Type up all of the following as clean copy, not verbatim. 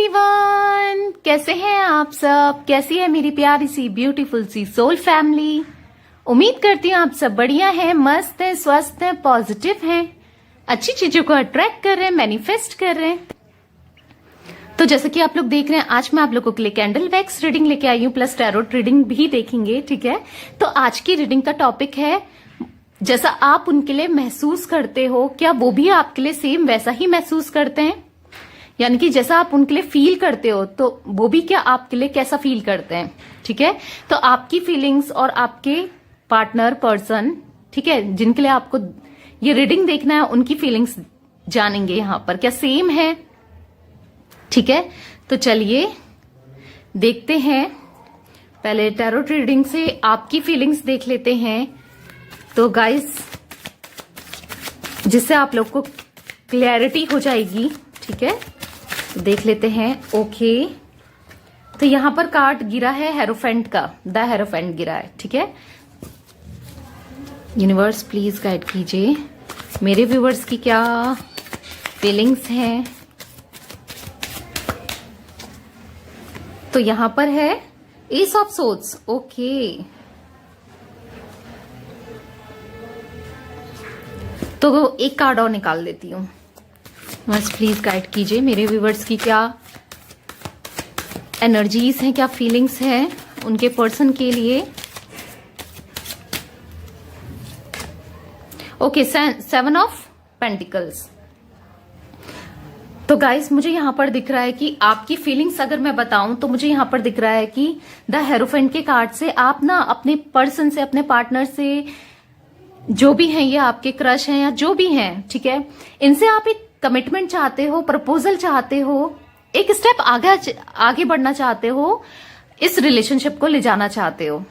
Everyone, कैसे हैं आप सब। कैसी है मेरी प्यारी सी ब्यूटीफुल सी सोल फैमिली। उम्मीद करती हूँ आप सब बढ़िया हैं, मस्त हैं, स्वस्थ हैं, पॉजिटिव हैं, अच्छी चीजों को अट्रैक्ट कर रहे हैं, मैनिफेस्ट कर रहे हैं। तो जैसे कि आप लोग देख रहे हैं, आज मैं आप लोगों के लिए कैंडल वैक्स रीडिंग लेके आई हूँ, प्लस टैरोट रीडिंग भी देखेंगे। ठीक है, तो आज की रीडिंग का टॉपिक है, जैसा आप उनके लिए महसूस करते हो, क्या वो भी आपके लिए सेम वैसा ही महसूस करते हैं। यानी कि जैसा आप उनके लिए फील करते हो, तो वो भी क्या आपके लिए कैसा फील करते हैं। ठीक है, तो आपकी फीलिंग्स और आपके पार्टनर पर्सन, ठीक है, जिनके लिए आपको ये रीडिंग देखना है, उनकी फीलिंग्स जानेंगे यहां पर, क्या सेम है। ठीक है, तो चलिए देखते हैं। पहले टैरोट रीडिंग से आपकी फीलिंग्स देख लेते हैं, तो गाइस, जिससे आप लोग को क्लैरिटी हो जाएगी। ठीक है, तो देख लेते हैं। ओके, तो यहां पर कार्ड गिरा है हेरोफेंट का, द हेरोफेंट गिरा है। ठीक है, यूनिवर्स प्लीज गाइड कीजिए मेरे व्यूवर्स की क्या फीलिंग्स हैं। तो यहां पर है एस ऑफ सोर्ड्स। ओके, तो एक कार्ड और निकाल देती हूं। बस प्लीज गाइड कीजिए मेरे व्यूवर्स की क्या एनर्जीज हैं, क्या फीलिंग्स हैं उनके पर्सन के लिए। Okay, 7 of pentacles. तो गाइस, मुझे यहां पर दिख रहा है कि आपकी फीलिंग्स अगर मैं बताऊं, तो मुझे यहां पर दिख रहा है कि द हेरोफेंट के कार्ड से आप ना अपने पर्सन से, अपने पार्टनर से, जो भी हैं, ये आपके क्रश हैं या जो भी हैं, ठीक है, इनसे आप एक कमिटमेंट चाहते हो, प्रपोजल चाहते हो, एक स्टेप आगे बढ़ना चाहते हो, इस रिलेशनशिप को ले जाना चाहते हो।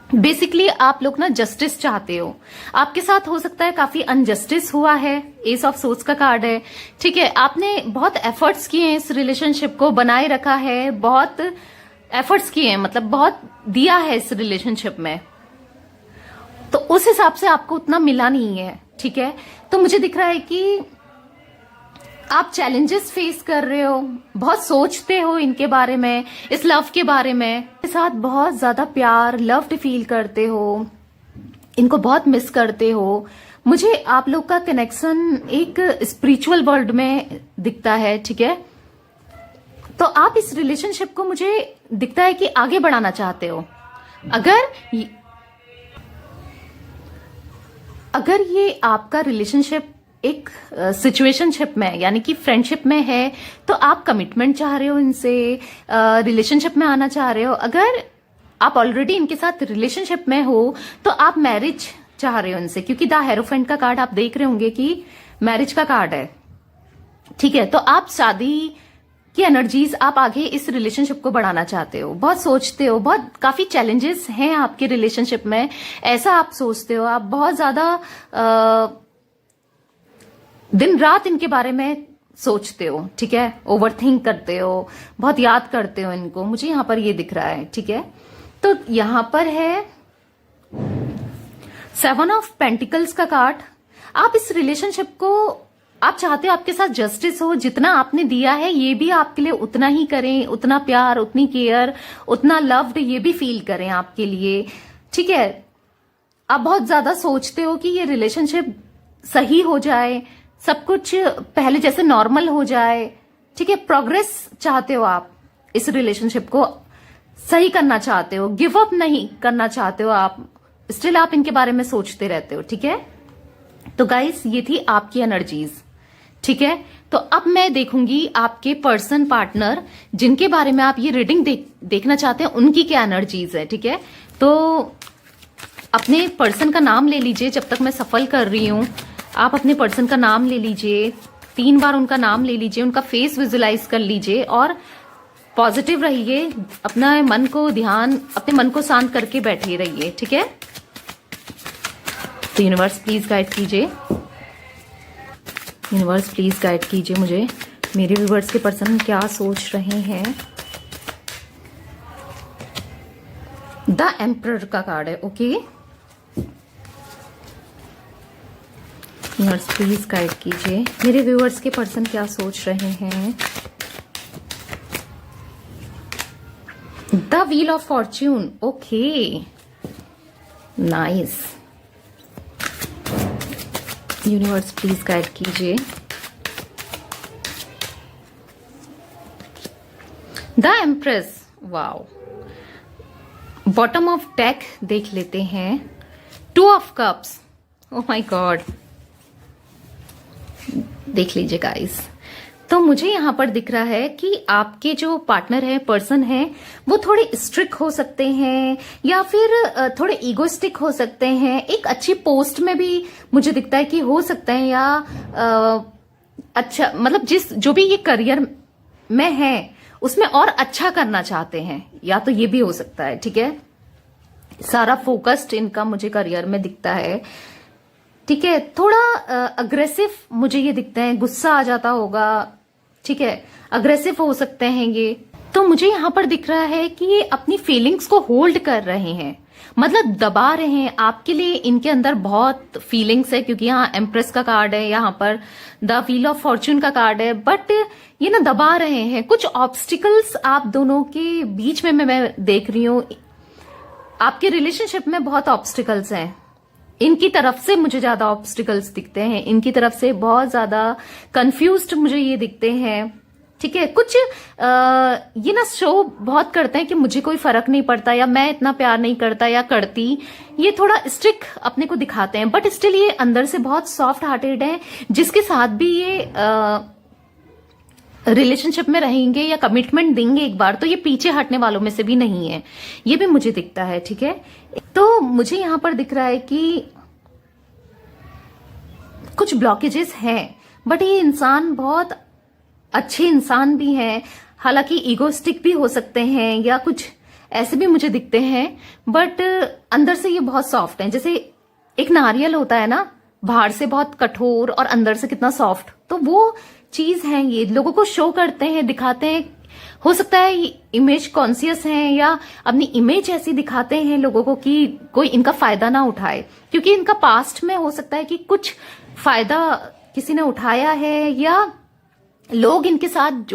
बेसिकली आप लोग ना जस्टिस चाहते हो। आपके साथ हो सकता है काफी अनजस्टिस हुआ है, एस ऑफ सोर्ड्स का कार्ड है। ठीक है, आपने बहुत एफर्ट्स किए हैं इस रिलेशनशिप को बनाए रखा है, बहुत एफर्ट्स किए हैं, मतलब बहुत दिया है इस रिलेशनशिप में, तो उस हिसाब से आपको उतना मिला नहीं है। ठीक है, तो मुझे दिख रहा है कि आप चैलेंजेस फेस कर रहे हो, बहुत सोचते हो इनके बारे में, इस लव के बारे में, इनके साथ बहुत ज्यादा प्यार, लव्ड फील करते हो, इनको बहुत मिस करते हो। मुझे आप लोग का कनेक्शन एक स्पिरिचुअल वर्ल्ड में दिखता है। ठीक है, तो आप इस रिलेशनशिप को, मुझे दिखता है कि आगे बढ़ाना चाहते हो। अगर ये आपका रिलेशनशिप एक सिचुएशनशिप में, यानी कि फ्रेंडशिप में है, तो आप कमिटमेंट चाह रहे हो इनसे, रिलेशनशिप में आना चाह रहे हो। अगर आप ऑलरेडी इनके साथ रिलेशनशिप में हो, तो आप मैरिज चाह रहे हो इनसे, क्योंकि द हेरोफेंट का कार्ड आप देख रहे होंगे कि मैरिज का कार्ड है। ठीक है, तो आप शादी की एनर्जीज, आप आगे इस रिलेशनशिप को बढ़ाना चाहते हो, बहुत सोचते हो, बहुत काफी चैलेंजेस हैं आपके रिलेशनशिप में, ऐसा आप सोचते हो। आप बहुत ज्यादा दिन रात इनके बारे में सोचते हो। ठीक है, ओवरथिंक करते हो, बहुत याद करते हो इनको, मुझे यहां पर ये दिख रहा है। ठीक है, तो यहां पर है 7 ऑफ पेंटिकल्स का कार्ड। आप इस रिलेशनशिप को, आप चाहते हो आपके साथ जस्टिस हो, जितना आपने दिया है ये भी आपके लिए उतना ही करें, उतना प्यार, उतनी केयर, उतना लव्ड ये भी फील करें आपके लिए। ठीक है, आप बहुत ज्यादा सोचते हो कि ये रिलेशनशिप सही हो जाए, सब कुछ पहले जैसे नॉर्मल हो जाए। ठीक है, प्रोग्रेस चाहते हो, आप इस रिलेशनशिप को सही करना चाहते हो, गिव अप नहीं करना चाहते हो आप, स्टिल आप इनके बारे में सोचते रहते हो। ठीक है, तो गाइस, ये थी आपकी एनर्जीज। ठीक है, तो अब मैं देखूंगी आपके पर्सन, पार्टनर, जिनके बारे में आप ये रीडिंग देखना चाहते हैं, उनकी क्या एनर्जीज है। ठीक है, तो अपने पर्सन का नाम ले लीजिए जब तक मैं सफल कर रही हूं। आप अपने पर्सन का नाम ले लीजिए, 3 बार उनका नाम ले लीजिए, उनका फेस विजुलाइज कर लीजिए और पॉजिटिव रहिए, अपना मन को अपने मन को शांत करके बैठे रहिए। ठीक है, तो यूनिवर्स प्लीज गाइड कीजिए, यूनिवर्स प्लीज गाइड कीजिए मुझे, मेरे व्यूवर्स के पर्सन क्या सोच रहे हैं। द एम्परर का कार्ड है। ओके, यूनिवर्स प्लीज गाइड कीजिए मेरे व्यूअर्स के पर्सन क्या सोच रहे हैं। The wheel of fortune, okay, nice. Universe please guide कीजिए। The empress, wow. Bottom of deck देख लेते हैं। Two of cups, oh my god, देख लीजिए गाइस। तो मुझे यहां पर दिख रहा है कि आपके जो पार्टनर है, पर्सन है, वो थोड़े स्ट्रिक्ट हो सकते हैं या फिर थोड़े ईगोइस्टिक हो सकते हैं। एक अच्छी पोस्ट में भी मुझे दिखता है कि हो सकते हैं, या अच्छा मतलब जो भी ये करियर में है उसमें और अच्छा करना चाहते हैं, या तो ये भी हो सकता है। ठीक है, सारा फोकस्ड इनका मुझे करियर में दिखता है। ठीक है, थोड़ा अग्रेसिव मुझे ये दिखता है, गुस्सा आ जाता होगा। ठीक है, अग्रेसिव हो सकते हैं ये। तो मुझे यहां पर दिख रहा है कि ये अपनी फीलिंग्स को होल्ड कर रहे हैं, मतलब दबा रहे हैं। आपके लिए इनके अंदर बहुत फीलिंग्स है, क्योंकि यहाँ एम्प्रेस का कार्ड है, यहाँ पर द व्हील ऑफ फॉर्च्यून का कार्ड है, बट ये ना दबा रहे हैं। कुछ ऑब्स्टिकल्स आप दोनों के बीच में मैं देख रही हूँ। आपके रिलेशनशिप में बहुत ऑब्स्टिकल्स हैं, इनकी तरफ से मुझे ज्यादा ऑब्स्टिकल्स दिखते हैं, इनकी तरफ से बहुत ज्यादा कंफ्यूज्ड मुझे ये दिखते हैं। ठीक है, कुछ ये ना शो बहुत करते हैं कि मुझे कोई फर्क नहीं पड़ता, या मैं इतना प्यार नहीं करता या करती। ये थोड़ा स्ट्रिक्ट अपने को दिखाते हैं, बट स्टिल ये अंदर से बहुत सॉफ्ट हार्टेड है। जिसके साथ भी ये रिलेशनशिप में रहेंगे या कमिटमेंट देंगे एक बार, तो ये पीछे हटने वालों में से भी नहीं है, ये भी मुझे दिखता है। ठीक है, तो मुझे यहां पर दिख रहा है कि कुछ ब्लॉकेजेस हैं, बट ये इंसान बहुत अच्छे इंसान भी हैं। हालांकि ईगोस्टिक भी हो सकते हैं, या कुछ ऐसे भी मुझे दिखते हैं, बट अंदर से ये बहुत सॉफ्ट हैं। जैसे एक नारियल होता है ना, बाहर से बहुत कठोर और अंदर से कितना सॉफ्ट, तो वो चीज है। ये लोगों को शो करते हैं, दिखाते हैं। हो सकता है इमेज कॉन्शियस हैं, या अपनी इमेज ऐसी दिखाते हैं लोगों को कि कोई इनका फायदा ना उठाए, क्योंकि इनका पास्ट में हो सकता है कि कुछ फायदा किसी ने उठाया है, या लोग इनके साथ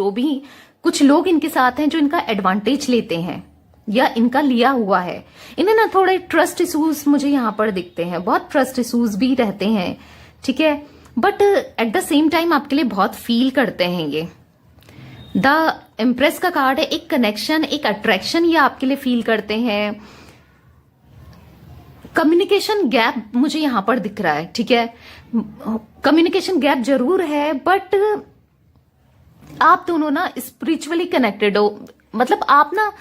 कुछ लोग इनके साथ हैं जो इनका एडवांटेज लेते हैं या इनका लिया हुआ है। इन्हें ना थोड़े ट्रस्ट इश्यूज मुझे यहां पर दिखते हैं, बहुत ट्रस्ट इश्यूज भी रहते हैं। ठीक है, but at the same time आपके लिए बहुत फील करते हैं ये। द एम्प्रेस का कार्ड है, एक कनेक्शन, एक अट्रैक्शन ये आपके लिए फील करते हैं। कम्युनिकेशन गैप मुझे यहां पर दिख रहा है। ठीक है, कम्युनिकेशन गैप जरूर है, बट आप दोनों ना स्पिरिचुअली कनेक्टेड हो। मतलब आप ना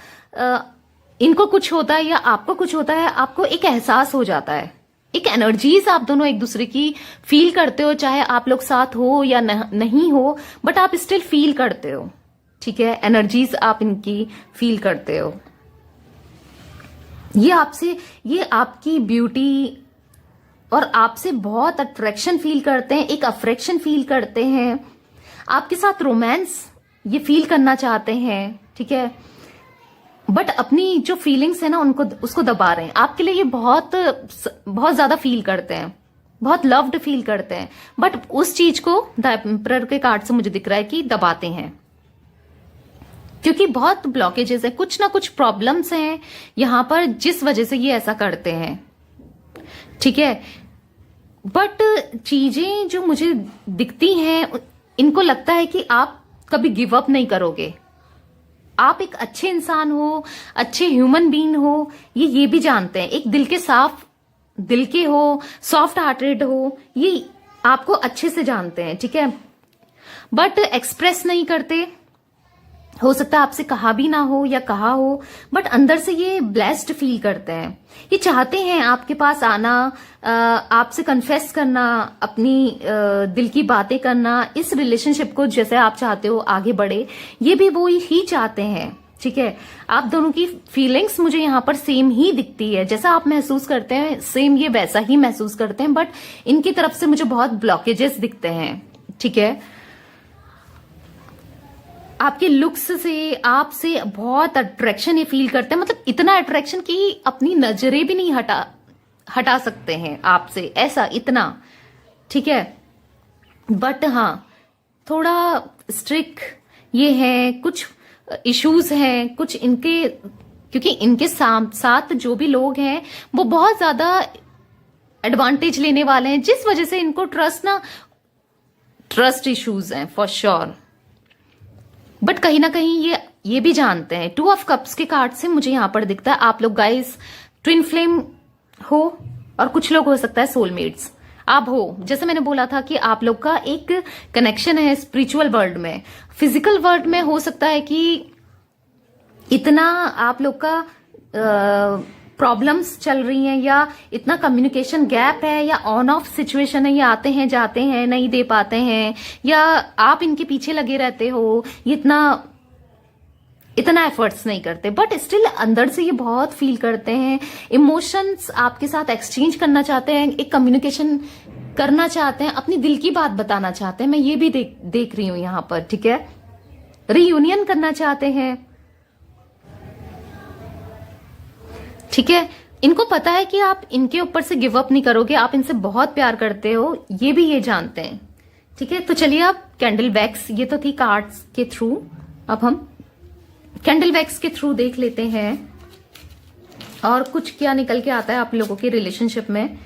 इनको कुछ होता है या आपको कुछ होता है, आपको एक एहसास हो जाता है, एक एनर्जीज आप दोनों एक दूसरे की फील करते हो, चाहे आप लोग साथ हो या नहीं हो, बट आप स्टिल फील करते हो। ठीक है, एनर्जीज आप इनकी फील करते हो। ये आपकी ब्यूटी और आपसे बहुत अट्रैक्शन फील करते हैं, एक अफ्रेक्शन फील करते हैं, आपके साथ रोमांस ये फील करना चाहते हैं। ठीक है, बट अपनी जो फीलिंग्स है ना उसको दबा रहे हैं। आपके लिए ये बहुत बहुत ज्यादा फील करते हैं, बहुत लव्ड फील करते हैं, बट उस चीज को द एम्परर के कार्ड से मुझे दिख रहा है कि दबाते हैं, क्योंकि बहुत ब्लॉकेजेस है, कुछ ना कुछ प्रॉब्लम्स हैं यहां पर, जिस वजह से ये ऐसा करते हैं। ठीक है, बट चीजें जो मुझे दिखती हैं, इनको लगता है कि आप कभी गिव अप नहीं करोगे। आप एक अच्छे इंसान हो, अच्छे ह्यूमन बीइंग हो, ये भी जानते हैं। एक दिल के हो, सॉफ्ट हार्टेड हो, ये आपको अच्छे से जानते हैं। ठीक है, बट एक्सप्रेस नहीं करते। हो सकता है आपसे कहा भी ना हो या कहा हो, बट अंदर से ये ब्लेस्ड फील करते हैं। ये चाहते हैं आपके पास आना, आपसे कन्फेस करना, अपनी दिल की बातें करना, इस रिलेशनशिप को जैसे आप चाहते हो आगे बढ़े, ये भी वो ही चाहते हैं। ठीक है, आप दोनों की फीलिंग्स मुझे यहाँ पर सेम ही दिखती है, जैसा आप महसूस करते हैं सेम ये वैसा ही महसूस करते हैं, बट इनकी तरफ से मुझे बहुत ब्लॉकेजेस दिखते हैं। ठीक है, आपके लुक्स से, आपसे बहुत अट्रैक्शन ये फील करते हैं, मतलब इतना अट्रैक्शन कि अपनी नजरें भी नहीं हटा सकते हैं आपसे, ऐसा इतना। ठीक है, बट हाँ थोड़ा स्ट्रिक्ट ये है, कुछ इश्यूज हैं, कुछ इनके क्योंकि इनके साथ जो भी लोग हैं वो बहुत ज्यादा एडवांटेज लेने वाले हैं, जिस वजह से इनको ट्रस्ट इश्यूज हैं फॉर श्योर। बट कहीं ना कहीं ये भी जानते हैं। 2 ऑफ कप्स के कार्ड से मुझे यहां पर दिखता है आप लोग गाइस ट्विन फ्लेम हो, और कुछ लोग हो सकता है सोलमेट्स आप हो। जैसे मैंने बोला था कि आप लोग का एक कनेक्शन है स्पिरिचुअल वर्ल्ड में। फिजिकल वर्ल्ड में हो सकता है कि इतना आप लोग का प्रॉब्लम्स चल रही हैं, या इतना कम्युनिकेशन गैप है, या ऑन ऑफ सिचुएशन है, ये आते हैं जाते हैं नहीं दे पाते हैं, या आप इनके पीछे लगे रहते हो, ये इतना एफर्ट्स नहीं करते, बट स्टिल अंदर से ये बहुत फील करते हैं। इमोशंस आपके साथ एक्सचेंज करना चाहते हैं, एक कम्युनिकेशन करना चाहते हैं, अपनी दिल की बात बताना चाहते हैं। मैं ये भी देख रही हूं यहां पर, ठीक है। रीयूनियन करना चाहते हैं, ठीक है। इनको पता है कि आप इनके ऊपर से गिव अप नहीं करोगे, आप इनसे बहुत प्यार करते हो, ये भी ये जानते हैं, ठीक है। तो चलिए आप कैंडल वैक्स, ये तो थी कार्ड्स के थ्रू, अब हम कैंडल वैक्स के थ्रू देख लेते हैं और कुछ क्या निकल के आता है आप लोगों के रिलेशनशिप में,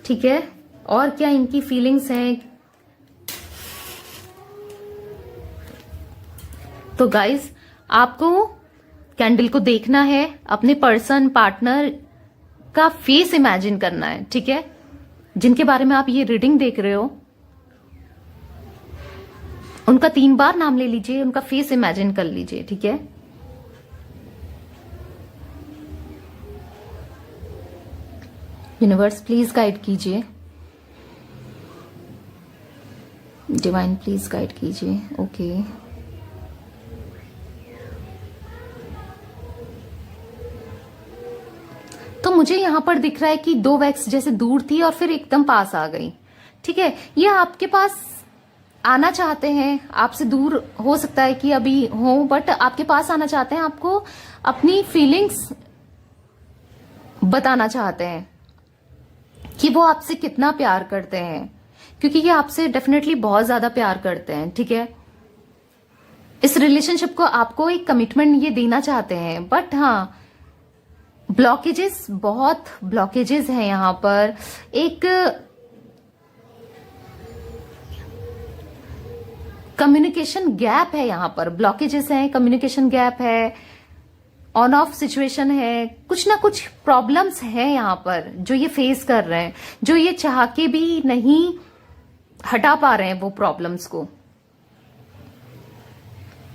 ठीक है। और क्या इनकी फीलिंग्स हैं। तो गाइस आपको कैंडल को देखना है, अपने पर्सन पार्टनर का फेस इमेजिन करना है, ठीक है। जिनके बारे में आप ये रीडिंग देख रहे हो उनका 3 बार नाम ले लीजिए, उनका फेस इमेजिन कर लीजिए, ठीक है। यूनिवर्स प्लीज गाइड कीजिए, डिवाइन प्लीज गाइड कीजिए। ओके तो मुझे यहां पर दिख रहा है कि 2 वैक्स जैसे दूर थी और फिर एकदम पास आ गई, ठीक है। ये आपके पास आना चाहते हैं, आपसे दूर हो सकता है कि अभी हो, बट आपके पास आना चाहते हैं, आपको अपनी फीलिंग्स बताना चाहते हैं कि वो आपसे कितना प्यार करते हैं, क्योंकि ये आपसे डेफिनेटली बहुत ज्यादा प्यार करते हैं, ठीक है। इस रिलेशनशिप को आपको एक कमिटमेंट ये देना चाहते हैं, बट हाँ ब्लॉकेजेस, बहुत ब्लॉकेजेस हैं यहां पर। एक कम्युनिकेशन गैप है यहां पर, ब्लॉकेजेस हैं, कम्युनिकेशन गैप है, ऑन ऑफ सिचुएशन है, कुछ ना कुछ प्रॉब्लम्स हैं यहां पर जो ये फेस कर रहे हैं, जो ये चाह के भी नहीं हटा पा रहे हैं वो प्रॉब्लम्स को,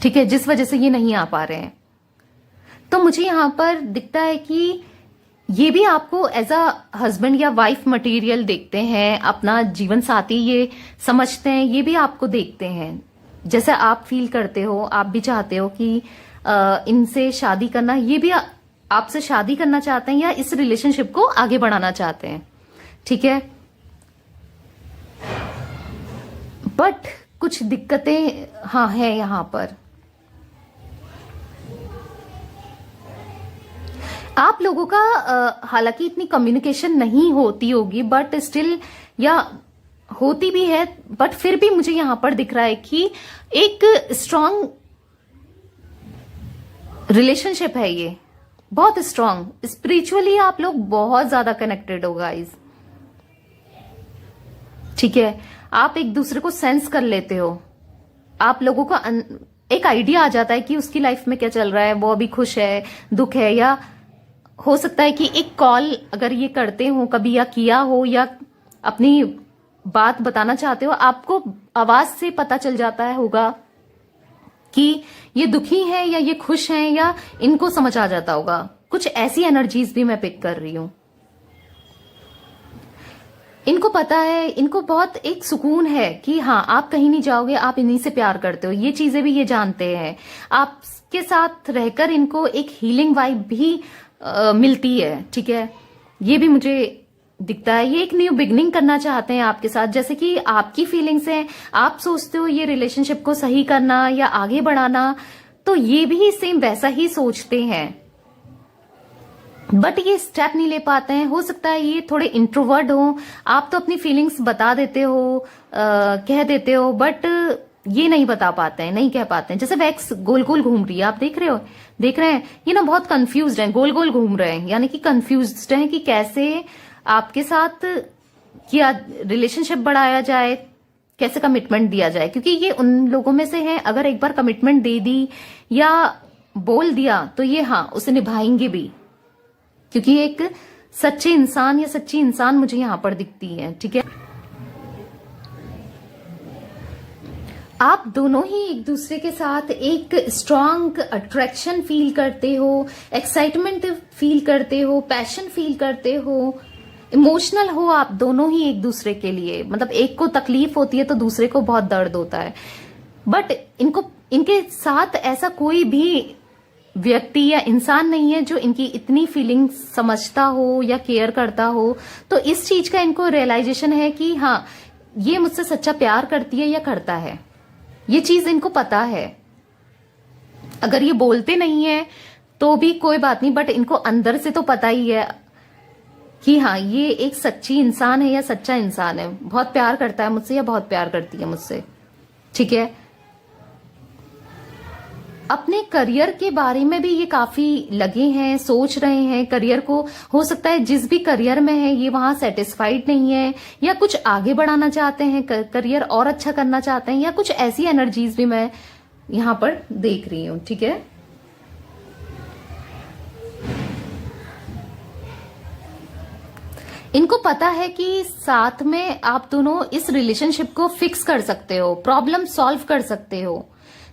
ठीक है, जिस वजह से ये नहीं आ पा रहे हैं। तो मुझे यहां पर दिखता है कि ये भी आपको एज अ हस्बैंड या वाइफ मटेरियल देखते हैं, अपना जीवन साथी ये समझते हैं, ये भी आपको देखते हैं। जैसे आप फील करते हो, आप भी चाहते हो कि इनसे शादी करना, ये भी आपसे शादी करना चाहते हैं या इस रिलेशनशिप को आगे बढ़ाना चाहते हैं, ठीक है। बट कुछ दिक्कतें हाँ है यहां पर। आप लोगों का हालांकि इतनी कम्युनिकेशन नहीं होती होगी, बट स्टिल, या होती भी है, बट फिर भी मुझे यहां पर दिख रहा है कि एक स्ट्रांग रिलेशनशिप है ये, बहुत स्ट्रांग। स्पिरिचुअली आप लोग बहुत ज्यादा कनेक्टेड हो गाइस, ठीक है। आप एक दूसरे को सेंस कर लेते हो, आप लोगों का एक आइडिया आ जाता है कि उसकी लाइफ में क्या चल रहा है, वो अभी खुश है, दुख है, या हो सकता है कि एक कॉल अगर ये करते हो कभी या किया हो, या अपनी बात बताना चाहते हो, आपको आवाज से पता चल जाता है होगा कि ये दुखी है या ये खुश हैं, या इनको समझ आ जाता होगा। कुछ ऐसी एनर्जीज भी मैं पिक कर रही हूं। इनको पता है, इनको बहुत एक सुकून है कि हाँ आप कहीं नहीं जाओगे, आप इन्हीं से प्यार करते हो, ये चीजें भी ये जानते हैं। आपके साथ रहकर इनको एक हीलिंग वाइब भी मिलती है, ठीक है। ये भी मुझे दिखता है। ये एक न्यू बिगनिंग करना चाहते हैं आपके साथ, जैसे कि आपकी फीलिंग्स हैं, आप सोचते हो ये रिलेशनशिप को सही करना या आगे बढ़ाना, तो ये भी सेम वैसा ही सोचते हैं, बट ये स्टेप नहीं ले पाते हैं। हो सकता है ये थोड़े इंट्रोवर्ट हो, आप तो अपनी फीलिंग्स बता देते हो, कह देते हो, बट ये नहीं बता पाते हैं, नहीं कह पाते हैं। जैसे वैक्स गोल गोल घूम रही है, आप देख रहे हो, देख रहे हैं, ये ना बहुत कंफ्यूज्ड हैं, गोल गोल घूम रहे हैं, यानी कि कंफ्यूज्ड हैं कि कैसे आपके साथ क्या रिलेशनशिप बढ़ाया जाए, कैसे कमिटमेंट दिया जाए। क्योंकि ये उन लोगों में से है, अगर एक बार कमिटमेंट दे दी या बोल दिया तो ये हाँ उसे निभाएंगे भी, क्योंकि एक सच्चे इंसान या सच्ची इंसान मुझे यहां पर दिखती है। ठीक है, आप दोनों ही एक दूसरे के साथ एक स्ट्रांग अट्रैक्शन फील करते हो, एक्साइटमेंट फील करते हो, पैशन फील करते हो, इमोशनल हो आप दोनों ही एक दूसरे के लिए। मतलब एक को तकलीफ होती है तो दूसरे को बहुत दर्द होता है, बट इनके साथ ऐसा कोई भी व्यक्ति या इंसान नहीं है जो इनकी इतनी फीलिंग समझता हो या केयर करता हो। तो इस चीज का इनको रियलाइजेशन है कि हाँ ये मुझसे सच्चा प्यार करती है या करता है, ये चीज इनको पता है। अगर ये बोलते नहीं है तो भी कोई बात नहीं, बट इनको अंदर से तो पता ही है कि हाँ ये एक सच्ची इंसान है या सच्चा इंसान है, बहुत प्यार करता है मुझसे या बहुत प्यार करती है मुझसे। ठीक है, अपने करियर के बारे में भी ये काफी लगे हैं, सोच रहे हैं करियर को। हो सकता है जिस भी करियर में है ये वहां सेटिस्फाइड नहीं है, या कुछ आगे बढ़ाना चाहते हैं, करियर और अच्छा करना चाहते हैं, या कुछ ऐसी एनर्जीज भी मैं यहां पर देख रही हूं। ठीक है, इनको पता है कि साथ में आप दोनों इस रिलेशनशिप को फिक्स कर सकते हो, प्रॉब्लम सॉल्व कर सकते हो।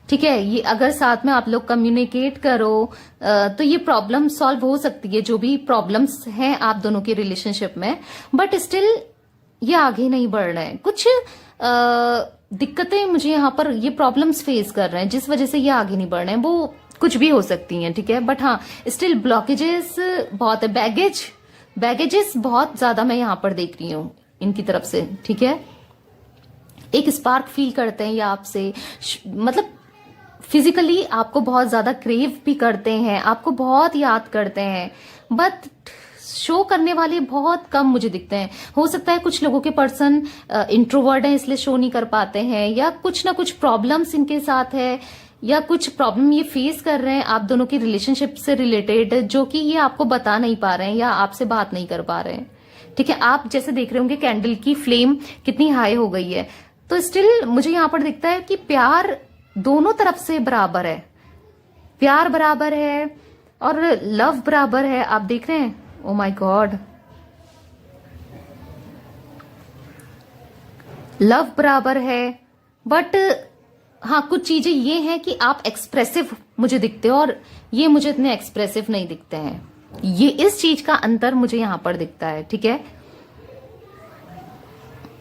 ठीक है, ये अगर साथ में आप लोग कम्युनिकेट करो तो ये प्रॉब्लम सॉल्व हो सकती है, जो भी प्रॉब्लम्स हैं आप दोनों के रिलेशनशिप में। बट स्टिल ये आगे नहीं बढ़ रहे हैं, कुछ दिक्कतें मुझे यहाँ पर ये प्रॉब्लम्स फेस कर रहे हैं जिस वजह से ये आगे नहीं बढ़ रहे हैं। वो कुछ भी हो सकती हैं, ठीक है, बट हाँ स्टिल ब्लॉकेजेस बहुत है, बैगेजेस बहुत ज्यादा मैं यहाँ पर देख रही हूँ इनकी तरफ से। ठीक है, एक स्पार्क फील करते हैं ये आपसे, मतलब फिजिकली आपको बहुत ज्यादा क्रेव भी करते हैं, आपको बहुत याद करते हैं, बट शो करने वाले बहुत कम मुझे दिखते हैं। हो सकता है कुछ लोगों के पर्सन इंट्रोवर्ट हैं इसलिए शो नहीं कर पाते हैं, या कुछ ना कुछ प्रॉब्लम्स इनके साथ है, या कुछ प्रॉब्लम ये फेस कर रहे हैं आप दोनों की रिलेशनशिप से रिलेटेड, जो कि ये आपको बता नहीं पा रहे हैं या आपसे बात नहीं कर पा रहे हैं। ठीक है, आप जैसे देख रहे होंगे कैंडल की फ्लेम कितनी हाई हो गई है, तो स्टिल मुझे यहां पर दिखता है कि प्यार दोनों तरफ से बराबर है, प्यार बराबर है और लव बराबर है। आप देख रहे हैं, ओ माय गॉड, लव बराबर है, बट हाँ कुछ चीजें ये हैं कि आप एक्सप्रेसिव मुझे दिखते हो और ये मुझे इतने एक्सप्रेसिव नहीं दिखते हैं। ये इस चीज का अंतर मुझे यहां पर दिखता है। ठीक है,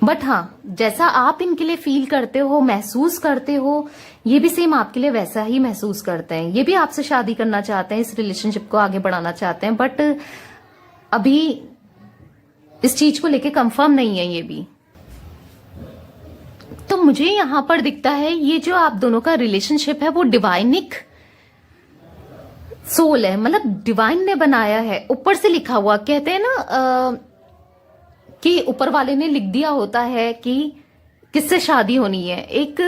बट हाँ जैसा आप इनके लिए फील करते हो, महसूस करते हो, ये भी सेम आपके लिए वैसा ही महसूस करते हैं। ये भी आपसे शादी करना चाहते हैं, इस रिलेशनशिप को आगे बढ़ाना चाहते हैं, बट अभी इस चीज को लेके कंफर्म नहीं है ये भी। तो मुझे यहां पर दिखता है ये जो आप दोनों का रिलेशनशिप है वो डिवाइनिक सोल है, मतलब डिवाइन ने बनाया है, ऊपर से लिखा हुआ। कहते हैं ना कि ऊपर वाले ने लिख दिया होता है कि किससे शादी होनी है। एक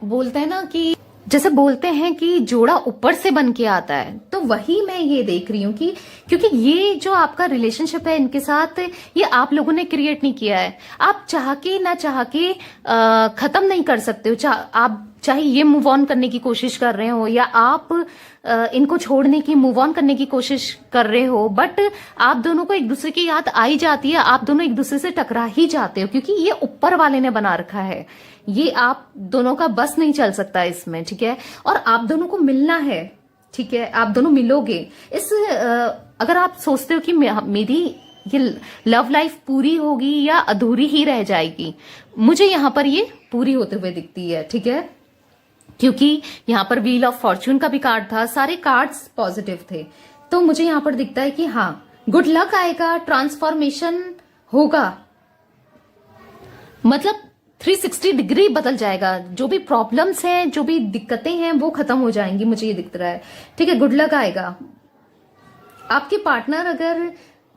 बोलते हैं ना कि जैसे बोलते हैं कि जोड़ा ऊपर से बन के आता है, तो वही मैं ये देख रही हूँ कि क्योंकि ये जो आपका रिलेशनशिप है इनके साथ, ये आप लोगों ने क्रिएट नहीं किया है। आप चाह के ना चाह के खत्म नहीं कर सकते हो। आप चाहे ये मूव ऑन करने की कोशिश कर रहे हो या आप इनको छोड़ने की, मूव ऑन करने की कोशिश कर रहे हो, बट आप दोनों को एक दूसरे की याद आई जाती है, आप दोनों एक दूसरे से टकरा ही जाते हो, क्योंकि ये ऊपर वाले ने बना रखा है। ये आप दोनों का बस नहीं चल सकता इसमें। ठीक है, और आप दोनों को मिलना है। ठीक है, आप दोनों मिलोगे। अगर आप सोचते हो कि मेरी ये लव लाइफ पूरी होगी या अधूरी ही रह जाएगी, मुझे यहां पर ये पूरी होते हुए दिखती है। ठीक है, क्योंकि यहां पर व्हील ऑफ फॉर्च्यून का भी कार्ड था, सारे कार्ड्स पॉजिटिव थे, तो मुझे यहां पर दिखता है कि हाँ गुड लक आएगा, ट्रांसफॉर्मेशन होगा, मतलब 360 डिग्री बदल जाएगा। जो भी प्रॉब्लम्स हैं, जो भी दिक्कतें हैं, वो खत्म हो जाएंगी, मुझे ये दिख रहा है। ठीक है, गुड लक आएगा। आपके पार्टनर अगर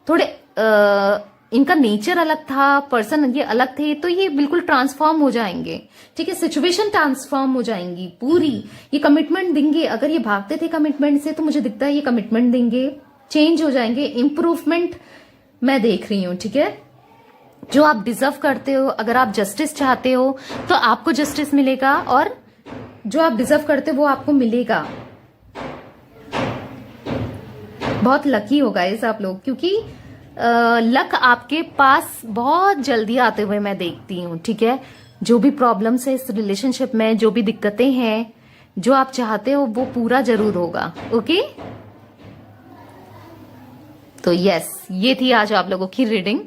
थोड़े इनका नेचर अलग था, पर्सन ये अलग थे, तो ये बिल्कुल ट्रांसफॉर्म हो जाएंगे। ठीक है, सिचुएशन ट्रांसफॉर्म हो जाएंगी पूरी। ये कमिटमेंट देंगे, अगर ये भागते थे कमिटमेंट से तो मुझे दिखता है ये कमिटमेंट देंगे, चेंज हो जाएंगे, इंप्रूवमेंट मैं देख रही हूं। ठीक है, जो आप डिजर्व करते हो, अगर आप जस्टिस चाहते हो तो आपको जस्टिस मिलेगा, और जो आप डिजर्व करते हो वो आपको मिलेगा। बहुत लकी हो गाइस आप लोग, क्योंकि लक आपके पास बहुत जल्दी आते हुए मैं देखती हूँ। ठीक है, जो भी प्रॉब्लम्स है इस रिलेशनशिप में, जो भी दिक्कतें हैं, जो आप चाहते हो वो पूरा जरूर होगा। ओके, तो यस, ये थी आज आप लोगों की रीडिंग।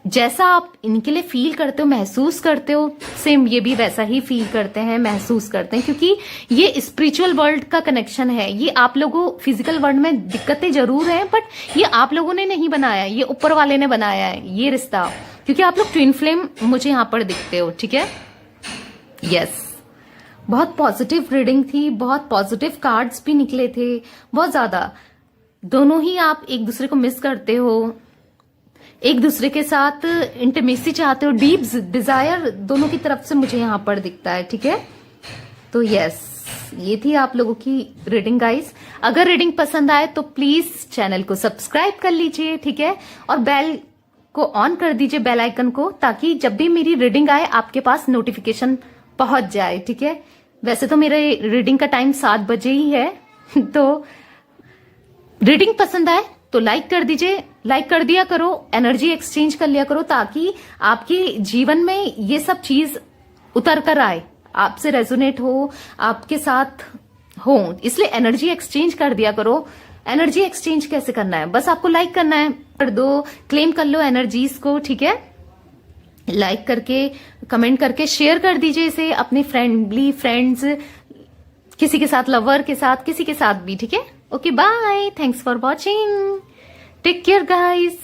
जैसा आप इनके लिए फील करते हो, महसूस करते हो, सेम ये भी वैसा ही फील करते हैं, महसूस करते हैं, क्योंकि ये स्पिरिचुअल वर्ल्ड का कनेक्शन है। ये आप लोगों, फिजिकल वर्ल्ड में दिक्कतें जरूर हैं, बट ये आप लोगों ने नहीं बनाया, ये ऊपर वाले ने बनाया है ये रिश्ता, क्योंकि आप लोग ट्विन फ्लेम मुझे यहां पर दिखते हो। ठीक है, यस, बहुत पॉजिटिव रीडिंग थी, बहुत पॉजिटिव कार्ड्स भी निकले थे, बहुत ज्यादा। दोनों ही आप एक दूसरे को मिस करते हो, एक दूसरे के साथ इंटीमेसी चाहते हो, डीप डिजायर दोनों की तरफ से मुझे यहां पर दिखता है। ठीक है, तो यस, ये थी आप लोगों की रीडिंग गाइस। अगर रीडिंग पसंद आए तो प्लीज चैनल को सब्सक्राइब कर लीजिए। ठीक है, और बेल को ऑन कर दीजिए, बेल आइकन को, ताकि जब भी मेरी रीडिंग आए आपके पास नोटिफिकेशन पहुंच जाए। ठीक है, वैसे तो मेरे रीडिंग का टाइम 7 बजे ही है तो रीडिंग पसंद आए तो लाइक कर दीजिए, लाइक कर दिया करो, एनर्जी एक्सचेंज कर लिया करो, ताकि आपके जीवन में ये सब चीज उतर कर आए, आपसे रेजोनेट हो, आपके साथ हो, इसलिए एनर्जी एक्सचेंज कर दिया करो। एनर्जी एक्सचेंज कैसे करना है, बस आपको लाइक करना है, कर दो, क्लेम कर लो एनर्जीज को। ठीक है, लाइक करके, कमेंट करके शेयर कर दीजिए इसे अपने फ्रेंड्स, किसी के साथ, लवर के साथ, किसी के साथ भी। ठीक है, okay, bye, thanks for watching, take care guys.